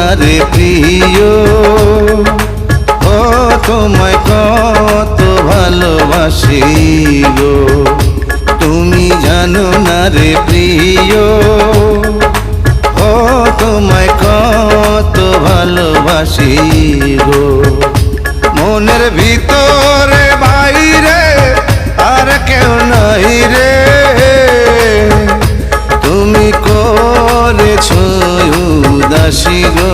না রে প্রিয়, ও তোমায় কত ভালোবাসি গো। তুমি জানো না রে প্রিয়, ও তোমায় কত ভালোবাসি গো। মনের ভিতরে বাইরে আর কেউ নাই রে, তুমি করেছো উদাসী গো।